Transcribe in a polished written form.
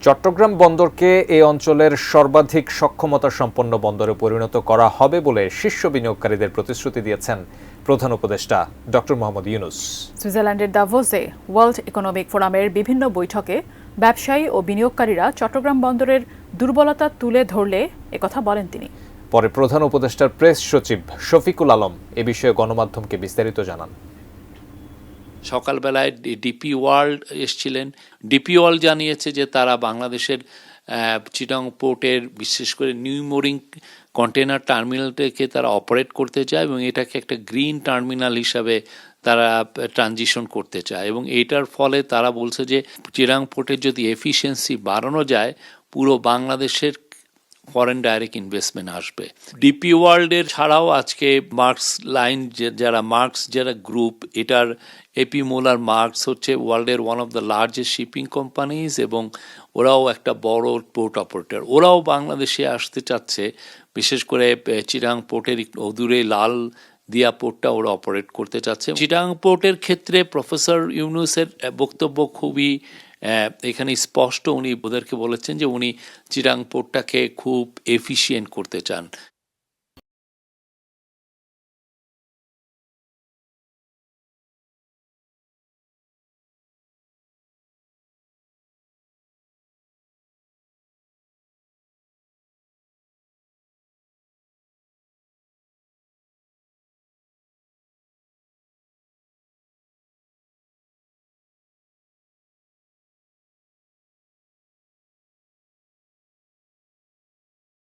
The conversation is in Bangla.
চট্টগ্রাম বন্দরকে এই অঞ্চলের সর্বাধিক সক্ষমতা সম্পন্ন বন্দরে পরিণত করা হবে বলে শীর্ষ বিনিয়োগকারীদের প্রতিশ্রুতি দিয়েছেন প্রধান উপদেষ্টা ডক্টর মোহাম্মদ ইউনূস। সুইজারল্যান্ডের দাভোসে ওয়ার্ল্ড ইকোনমিক ফোরামের বিভিন্ন বৈঠকে ব্যবসায়ী ও বিনিয়োগকারীরা চট্টগ্রাম বন্দরের দুর্বলতা তুলে ধরলে একথা বলেন তিনি। পরে প্রধান উপদেষ্টার প্রেস সচিব শফিকুল আলম এ বিষয়ে গণমাধ্যমকে বিস্তারিত জানান। সকালবেলায় ডিপি ওয়ার্ল্ড এসেছিলেন। ডিপি ওয়ার্ল্ড জানিয়েছে যে তারা বাংলাদেশের চিটাগং পোর্টের বিশেষ করে নিউ মোরিং কন্টেনার টার্মিনালটাকে তারা অপারেট করতে চায় এবং এটাকে একটা গ্রিন টার্মিনাল হিসাবে তারা ট্রানজিশন করতে চায় এবং এইটার ফলে তারা বলছে যে চিটাগং পোর্টের যদি এফিসিয়েন্সি বাড়ানো যায় পুরো বাংলাদেশের ফরেন ডাইরেক্ট ইনভেস্টমেন্ট আসবে। ডিপি ওয়ার্ল্ডের ছাড়াও আজকে মার্কস লাইন যারা গ্রুপ, এটার এপি মোলার মার্কস হচ্ছে ওয়ার্ল্ডের one of the largest shipping companies এবং ওরাও একটা বড় পোর্ট অপারেটর। ওরাও বাংলাদেশে আসতে চাচ্ছে, বিশেষ করে চিটাগং পোর্টের অদূরে লাল দিয়া পোর্টটা ওরা অপারেট করতে চাচ্ছে। চিটাগং পোর্টের ক্ষেত্রে প্রফেসর ইউনূসের বক্তব্য খুবই এখানে স্পষ্ট। উনি ওদেরকে বলেছেন যে উনি চিটাগং পোর্টটাকে খুব এফিশিয়েন্ট করতে চান।